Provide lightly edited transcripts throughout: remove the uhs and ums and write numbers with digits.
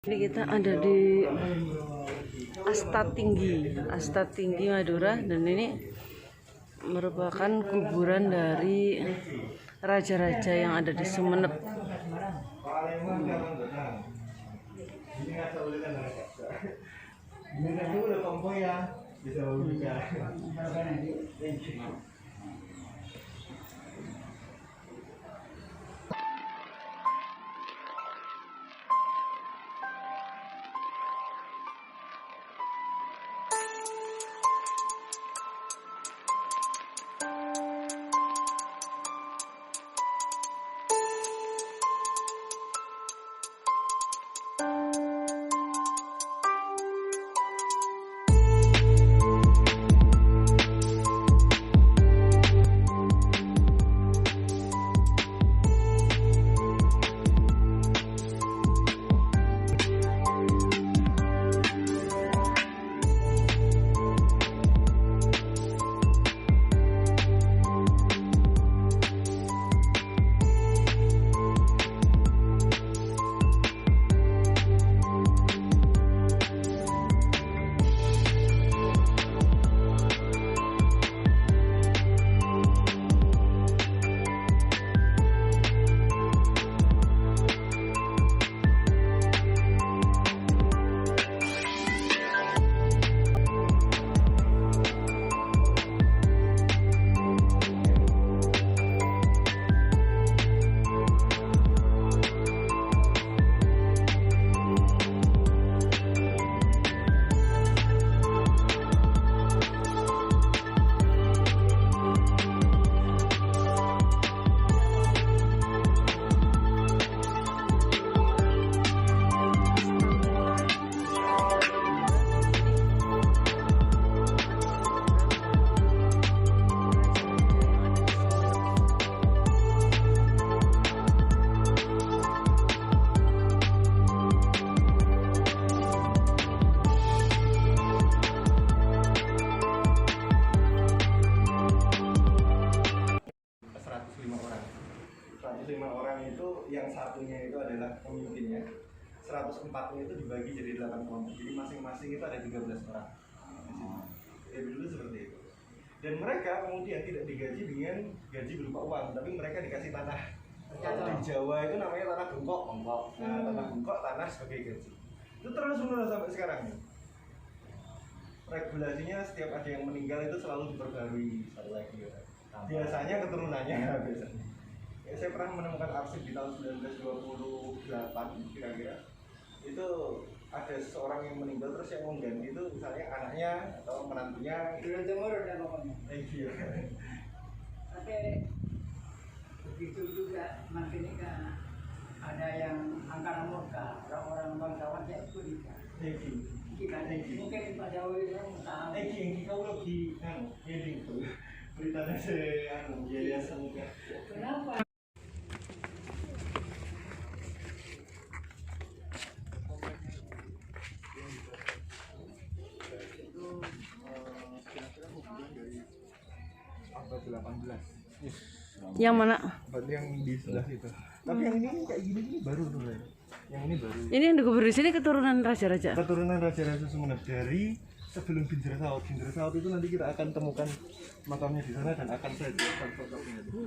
Ini kita ada di Asta Tinggi Madura, dan ini merupakan kuburan dari raja-raja yang ada di Sumeneb. Itu yang satunya itu adalah pemimpinnya, 104-nya itu dibagi jadi 8 kelompok, jadi masing-masing itu ada 13 orang. Ya dulu seperti itu. Dan mereka kemudian tidak digaji dengan gaji berupa uang, tapi mereka dikasih tanah. Di Jawa itu namanya tanah bengkok. Nah, tanah bengkok, tanah sebagai gaji. Itu terus menerus sampai sekarang. Regulasinya setiap ada yang meninggal itu selalu diperbarui satu lagi. Biasanya keturunannya biasanya. Ya, saya pernah menemukan arsip di tahun 1928 kira-kira. Itu ada seseorang yang meninggal, terus yang mengganti itu misalnya anaknya atau menantunya. Sudah timur dan pokoknya. Iya. Tapi begitu juga makin ini kan ada yang angkara murka, orang-orang bangsawan saya itu juga. Kita mungkin Pak Jawa itu tahu. Kau lagi ini tuh beritanya saya jadi semoga. Kenapa? Abad 18. Yang mana? Abad yang di sebelah situ. Tapi yang ini kayak gini baru tuh, ya. Yang ini baru. Ini yang dikubur di sini keturunan raja-raja. Keturunan raja-raja Sumeneb dari sebelum Binjara Saut. Binjara Saut itu nanti kita akan temukan makamnya di sana dan akan saya jelaskan sosoknya itu.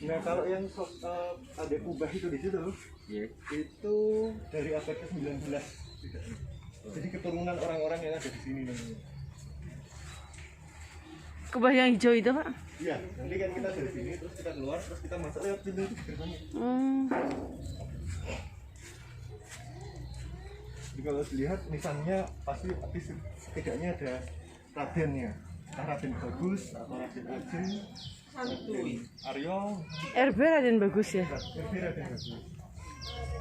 Nah, kalau yang ada kubah itu di situ, itu dari abad ke-19. Jadi keturunan orang-orang yang ada di sini namanya. Kubah yang hijau itu, Pak? Iya, nanti kan kita dari sini terus kita keluar terus kita masuk lewat pintu itu gerbangnya. Jadi kalau dilihat nisannya pasti setidaknya ada radennya, entah Raden Bagus atau Raden Ajeng, Aryo, RB Raden Bagus ya. RB Raden Bagus.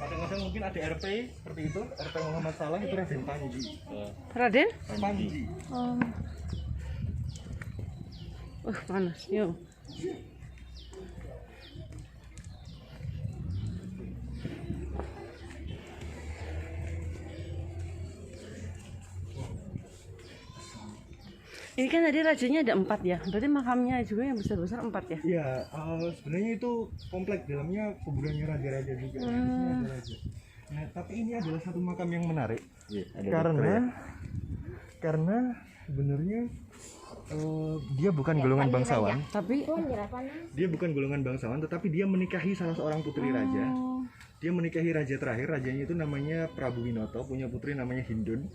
Kadang-kadang mungkin ada RP seperti itu, RP Muhammad Salah itu Raden Panji. Raden? Panji. Oh. Panas. Yuk. Ini kan tadi rajanya ada 4 ya, berarti makamnya juga yang besar-besar 4 ya? Iya, sebenarnya itu komplek dalamnya kuburannya raja-raja juga. Di sini ada raja. Nah, tapi ini adalah satu makam yang menarik. Ada Karena sebenarnya dia bukan golongan bangsawan. Tapi Dia bukan golongan bangsawan, tetapi dia menikahi salah seorang putri raja. Dia menikahi raja terakhir, rajanya itu namanya Prabu Winoto, punya putri namanya Hindun.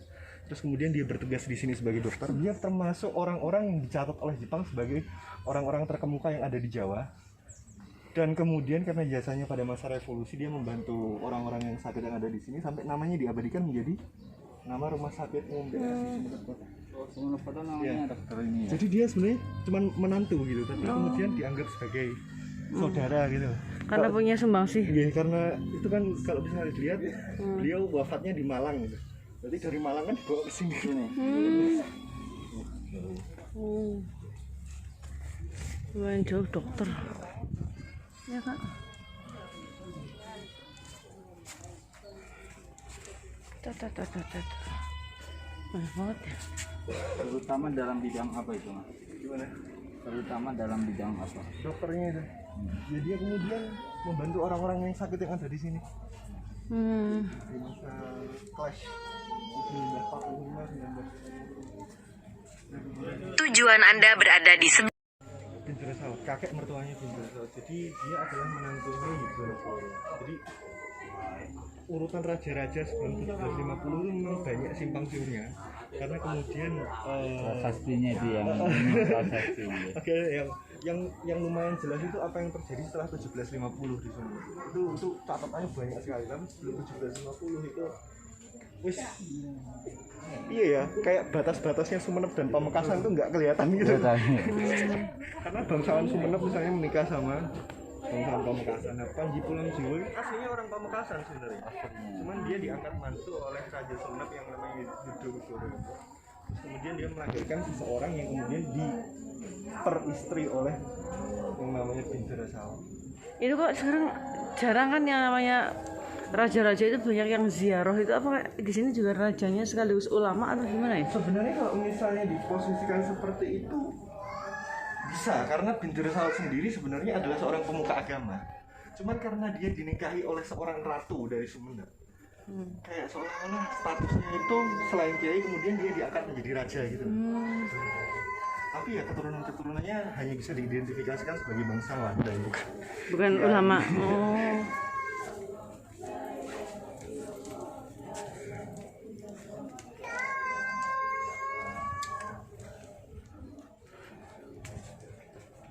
Terus kemudian dia bertugas di sini sebagai dokter. Dia termasuk orang-orang yang dicatat oleh Jepang sebagai orang-orang terkemuka yang ada di Jawa. Dan kemudian karena jasanya pada masa revolusi, dia membantu orang-orang yang sakit yang ada di sini sampai namanya diabadikan menjadi nama rumah sakit umum daerah Sumeneb Kota. Sumeneb Kota namanya dokter ini ya. Jadi dia sebenarnya cuma menantu gitu, tapi kemudian dianggap sebagai saudara gitu. karena punya sumbangsih. Iya, karena itu kan kalau bisa dilihat beliau wafatnya di Malang gitu. Berarti dari Malang kan dibawa ke sini. Lumayan jauh dokter. Ya kak. Tat. Banyak banget ya. Terutama dalam bidang apa itu, Mas? Gimana? Terutama dalam bidang apa? Dokternya itu. Ya dia kemudian membantu orang-orang yang sakit yang ada di sini. Di masa clash 1945-19. Tujuan Anda berada di Bintara Saud, kakek mertuanya Bintara Saud. Jadi dia adalah menantunya Yudhoyono. Jadi urutan raja-raja sebelum 1750 itu memang banyak simpang siurnya. Karena kemudian Prasastinya itu yang prasastinya. oke, yang lumayan jelas itu apa yang terjadi setelah 1750 di sini. Itu catatannya banyak sekali. Tapi sebelum 1750 itu wis iya ya, kayak batas-batasnya Sumeneb dan Pamekasan itu nggak kelihatan gitu. Karena bangsawan Sumeneb misalnya menikah sama bangsawan Pamekasan. Nah, Panji Pulang-Jiwo aslinya orang Pamekasan sebenarnya. Cuman dia diangkat mantu oleh Raja Sumeneb yang namanya Yudhoyono. Terus kemudian dia melahirkan seseorang yang kemudian diperistri oleh yang namanya Bintara Saud. Itu kok sekarang jarang kan yang namanya raja-raja itu banyak yang ziarah itu, apa di sini juga rajanya sekaligus ulama atau gimana ya? Sebenarnya kalau misalnya diposisikan seperti itu bisa, karena Bintara Saud sendiri sebenarnya adalah seorang pemuka agama. Cuman karena dia dinikahi oleh seorang ratu dari Sumeneb, kayak seolah-olah statusnya itu selain kiai kemudian dia diangkat menjadi raja gitu. Tapi ya keturunan-keturunannya hanya bisa diidentifikasikan sebagai bangsawan dan Bukan ya, ulama.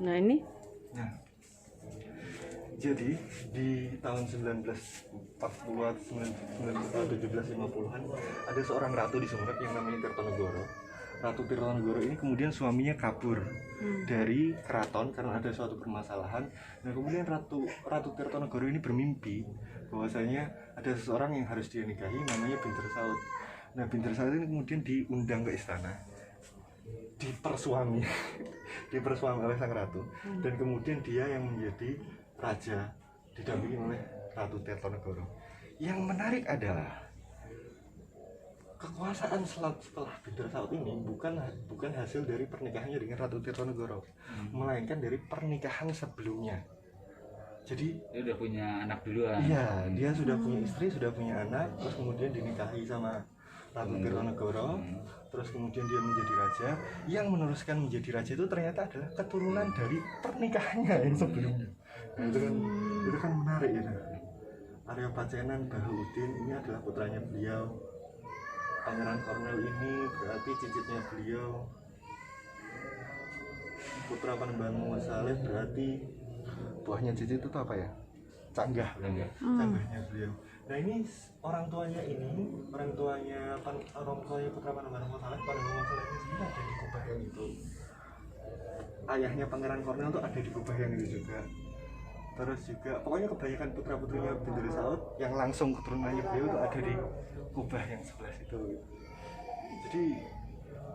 Nah ini Nah, jadi di tahun 1940-an, 1750-an ada seorang ratu di Sumeneb yang namanya Tirtonegoro. Ratu Tirtonegoro ini kemudian suaminya kabur dari keraton karena ada suatu permasalahan. Nah, kemudian Ratu Tirtonegoro ini bermimpi bahwasanya ada seseorang yang harus dia nikahi namanya Bintara Saud. Nah, Bintara Saud ini kemudian diundang ke istana, dipersuami oleh sang ratu, dan kemudian dia yang menjadi raja didampingi oleh Ratu Tirtonegoro. Yang menarik adalah kekuasaan setelah Bintara Saud ini bukan hasil dari pernikahannya dengan Ratu Tirtonegoro, melainkan dari pernikahan sebelumnya. Jadi Dia udah punya anak duluan. iya, dia sudah punya istri, sudah punya anak, terus kemudian dinikahi sama Ratu Tirtonegoro, terus kemudian dia menjadi raja. Yang meneruskan menjadi raja itu ternyata adalah keturunan dari pernikahannya yang sebelumnya. Nah, itu kan menarik ya. Arya Pacenan Bahaudin ini adalah putranya beliau. Pangeran Kornel ini berarti cicitnya beliau. Putra Panembahan Muhammad Saleh berarti buahnya cicit itu apa ya? Canggah. Canggahnya beliau. Nah, ini orang tuanya Putra Panembahan Muhammad Saleh, Panembahan Muhammad Saleh ini sebenarnya ada di kubah yang itu. Ayahnya Pangeran Kornel itu ada di kubah yang itu juga. Terus juga pokoknya kebanyakan putra-putrinya Bintara Saud yang langsung keturunannya beliau itu ada di kubah yang sebelah situ. Jadi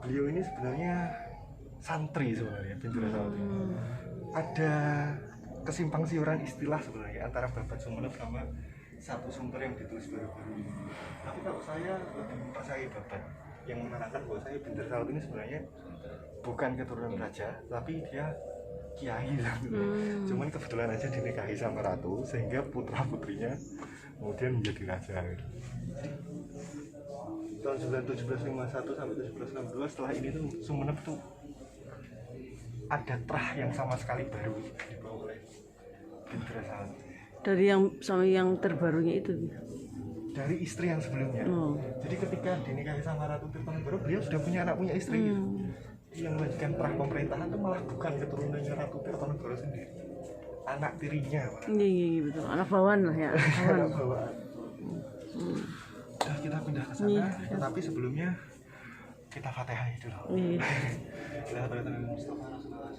beliau ini sebenarnya santri sebenarnya Bintara Saud ini. Ada kesimpang siuran istilah sebenarnya antara Babat Sumeneb sama satu sumber yang ditulis baru-baru ini. Tapi kalau saya lebih mempercayai Babat yang menerangkan bahwa Bintara Saud ini sebenarnya bukan keturunan raja, tapi dia kiai lah. Cuman kebetulan aja dinikahi sama ratu sehingga putra putrinya kemudian menjadi raja gitu. Tahun 1751 sampai 1762 setelah ini tuh Sumenep tuh ada terah yang sama sekali baru dibawa oleh Bindra Saud. Dari yang sama yang terbarunya itu. Dari istri yang sebelumnya. Jadi ketika dinikahi sama Ratu Tirtonegoro, beliau sudah punya anak, punya istri gitu. Yang melanjutkan terah pemerintahan itu malah bukan keturunannya Ratu Tirtonegoro sendiri, anak tirinya. Iya betul, anak bawahan lah ya. Anak bawaan. Nah, kita pindah ke sana, tetapi sebelumnya kita Fatihah dulu. Kita Fatihah Mustafa Rasulullah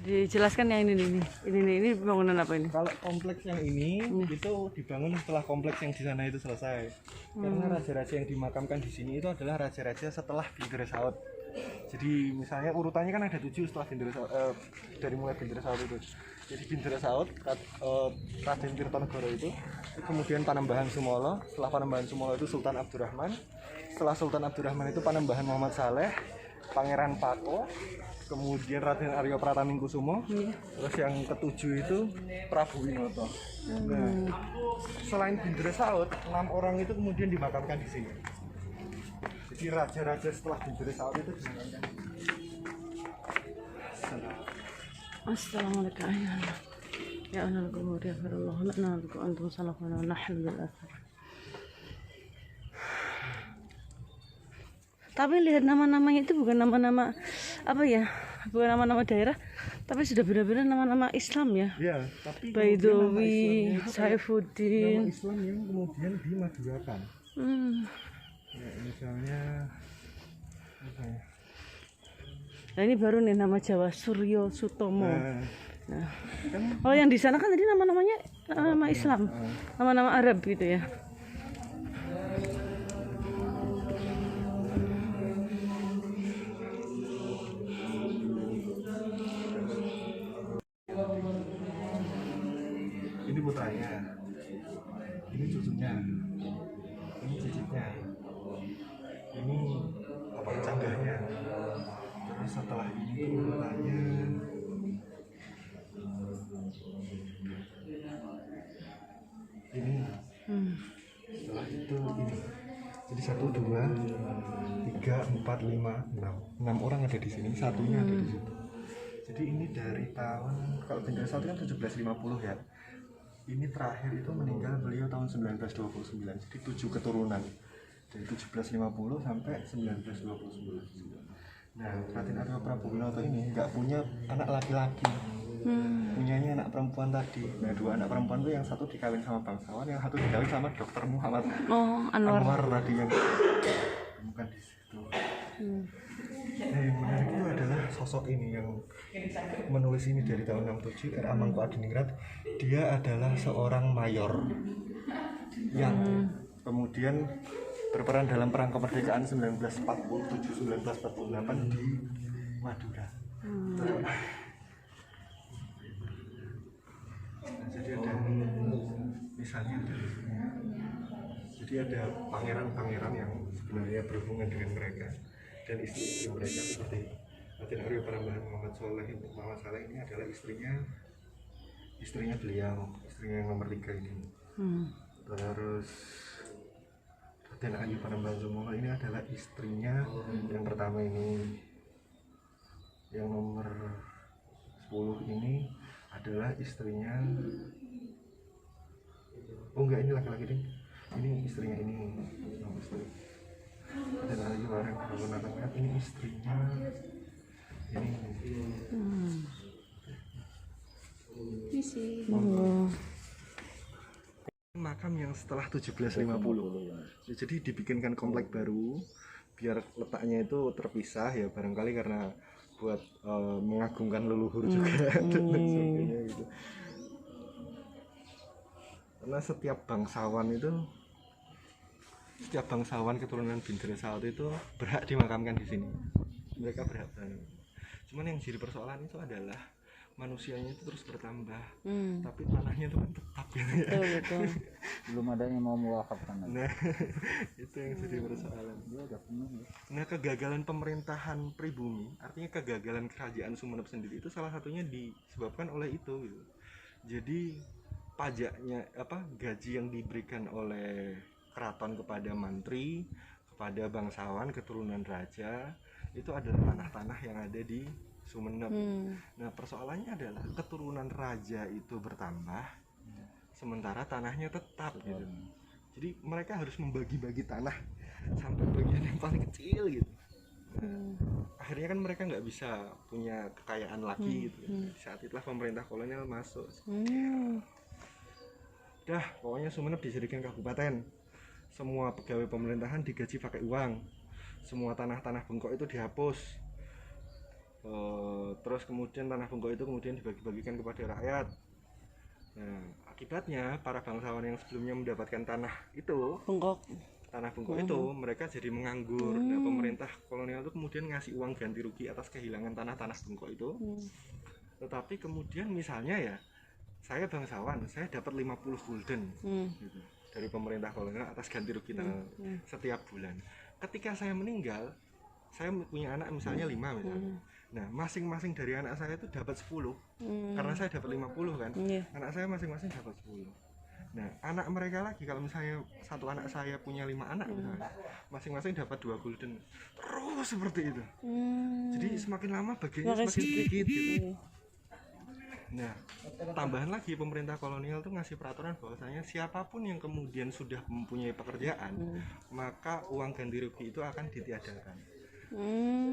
Dijelaskan yang ini bangunan apa ini? Kalau kompleks yang ini itu dibangun setelah kompleks yang di sana itu selesai. Karena raja-raja yang dimakamkan di sini itu adalah raja-raja setelah Bindra Saud. Jadi misalnya urutannya kan ada 7 setelah Bindra Saud, dari mulai Bindra Saud itu. Jadi Bindra Saud, Raden Tirtonegoro itu, kemudian Panembahan Sumolo, setelah Panembahan Sumolo itu Sultan Abdurrahman, setelah Sultan Abdurrahman itu Panembahan Muhammad Saleh, Pangeran Pako, kemudian Raden Arya Pratamingkusumo, terus yang ketujuh itu Prabu Winoto. Nah, selain Bindra Saud, 6 orang itu kemudian dimakamkan di sini. Jadi raja-raja setelah Bindra Saud itu dimakamkan. Assalamualaikum ya Allah kubur ya Allah lana lakum antum salafuna wa nahnu bil athar. Tapi lihat nama-namanya itu bukan nama-nama apa ya, bukan nama-nama daerah, tapi sudah benar-benar nama-nama Islam ya. Ya, tapi Baidowi, Saifuddin. Nama Islam yang kemudian dimadurakan. Ya, misalnya apa ya? Nah ini baru nih nama Jawa, Suryo Sutomo. Nah, Oh yang di sana kan tadi nama-namanya nama Islam, nama-nama Arab gitu ya. ini putranya, ini cucunya, ini cicitnya, ini apa canggahnya. Terus setelah ini urutannya ini, setelah itu ini. Jadi 1, 2, 3, 4, 5, 6 orang ada di sini, satunya ada di situ. Jadi ini dari tahun, kalau Bindra Saud kan 1750 ya. Ini terakhir itu meninggal beliau tahun 1929. Jadi 7 keturunan dari 1750 sampai 1929. Nah, Raden Arya Prabu Winoto ini nggak punya anak laki-laki, punyanya anak perempuan tadi. Nah, 2 anak perempuan itu yang satu dikawin sama bangsawan, yang satu dikawin sama Dokter Muhammad Anwar tadi yang bukan di situ. Nah, yang menarik itu adalah sosok ini yang menulis ini dari tahun 67, R.A. Mangkuadiningrat. Dia adalah seorang mayor yang kemudian berperan dalam perang kemerdekaan 1947-1948 di Madura. Nah, jadi ada misalnya ada pangeran-pangeran yang sebenarnya berhubungan dengan mereka dan istri mereka seperti Raden Arya Panembahan Muhammad Saleh ini adalah istrinya beliau, istrinya yang nomor 3 ini. Terus Raden Arya Panembahan Sumolo ini adalah istrinya yang pertama ini, yang nomor 10 ini adalah istrinya, oh enggak, ini laki-laki deh, ini istrinya ini, Raden Arya Panembahan Sumolo ini istrinya ini. Ini sih. makam yang setelah 1750. Ya, jadi dibikinkan komplek baru biar letaknya itu terpisah ya, barangkali karena buat mengagungkan leluhur juga dan sebagainya gitu. Karena setiap bangsawan keturunan bin Dresawati itu berhak dimakamkan di sini. Mereka berhak banget. Cuman yang jadi persoalan itu adalah manusianya itu terus bertambah, tapi tanahnya itu kan tetap gitu ya. Betul. Belum ada yang mau mewakafkan lagi. Nah, itu yang jadi persoalan. Nah, kegagalan pemerintahan pribumi, artinya kegagalan kerajaan Sumenep sendiri itu salah satunya disebabkan oleh itu gitu. Jadi pajaknya gaji yang diberikan oleh keraton kepada mantri, kepada bangsawan keturunan raja itu adalah tanah-tanah yang ada di Sumenep. Nah, persoalannya adalah keturunan raja itu bertambah, sementara tanahnya tetap gitu. Jadi mereka harus membagi-bagi tanah sampai bagian yang paling kecil gitu. Nah, akhirnya kan mereka nggak bisa punya kekayaan lagi gitu. Saat itulah pemerintah kolonial masuk. Dah, pokoknya Sumenep dijadikan kabupaten. Semua pegawai pemerintahan digaji pakai uang. Semua tanah-tanah bengkok itu dihapus. Terus kemudian tanah bengkok itu kemudian dibagi-bagikan kepada rakyat. Nah, akibatnya para bangsawan yang sebelumnya mendapatkan tanah bengkok itu mereka jadi menganggur. Nah, pemerintah kolonial itu kemudian ngasih uang ganti rugi atas kehilangan tanah-tanah bengkok itu. Tetapi kemudian misalnya ya, saya bangsawan, saya dapat 50 gulden gitu, dari pemerintah kolonial atas ganti rugi tanah setiap bulan. Ketika saya meninggal, saya punya anak misalnya 5 misalnya. Nah, masing-masing dari anak saya itu dapat 10. Karena saya dapat 50 kan. Anak saya masing-masing dapat 10. Nah, anak mereka lagi, kalau misalnya satu anak saya punya 5 anak misalnya, masing-masing dapat 2 gulden. Terus seperti itu. Jadi semakin lama bagiannya semakin sedikit gitu. Nah, tambahan lagi pemerintah kolonial tuh ngasih peraturan bahwasanya siapapun yang kemudian sudah mempunyai pekerjaan, maka uang ganti rugi itu akan ditiadakan.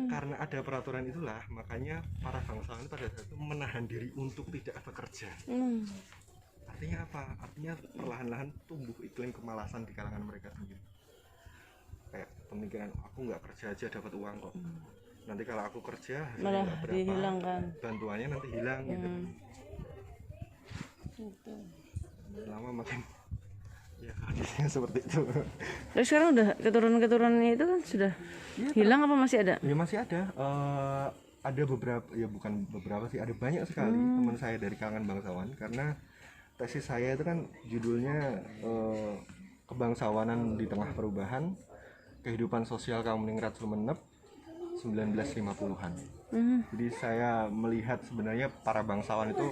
Karena ada peraturan itulah, makanya para bangsawan pada saat itu menahan diri untuk tidak bekerja. Artinya apa? Artinya perlahan-lahan tumbuh iklim kemalasan di kalangan mereka sendiri. Kayak pemikiran, aku nggak kerja aja dapat uang kok. Nanti kalau aku kerja malah berapa, dihilangkan. bantuannya nanti hilang gitu. Lama makin ya kondisinya seperti itu. Terus sekarang udah keturunan-keturunannya itu kan sudah hilang apa masih ada? Ya masih ada. Ada beberapa, ya bukan beberapa sih, ada banyak sekali teman saya dari kalangan bangsawan. Karena tesis saya itu kan judulnya Kebangsawanan di Tengah Perubahan, Kehidupan Sosial Kaum Ningrat Sumenep 1950-an. Jadi saya melihat sebenarnya para bangsawan itu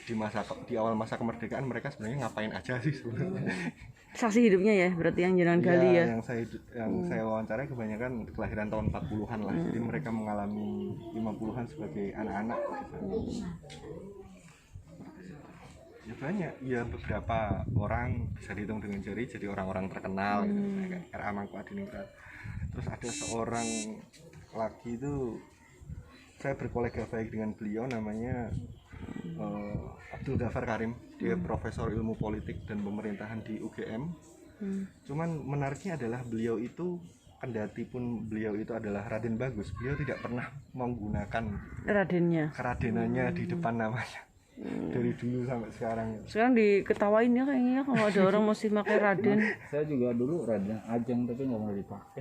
di awal masa kemerdekaan mereka sebenarnya ngapain aja sih sebenarnya. Saksi hidupnya ya, berarti yang jangan gali ya. Yang saya wawancarai kebanyakan kelahiran tahun 40-an lah. Jadi mereka mengalami 50-an sebagai anak-anak gitu. Ya banyak, ya beberapa orang bisa dihitung dengan jari jadi orang-orang terkenal gitu, kayak R.A. Mangkuadiningrat. Terus ada seorang lagi itu saya berkolega baik dengan beliau, namanya Abdul Ghaffar Karim. Dia profesor ilmu politik dan pemerintahan di UGM. Cuman menariknya adalah beliau itu, kendati pun beliau itu adalah Raden Bagus, beliau tidak pernah menggunakan keradenannya di depan namanya. Dari dulu sampai sekarang. Sekarang diketawain ya kayaknya kalau ada orang masih pakai Raden. Saya juga dulu Raden Ajeng tapi nggak mau dipakai.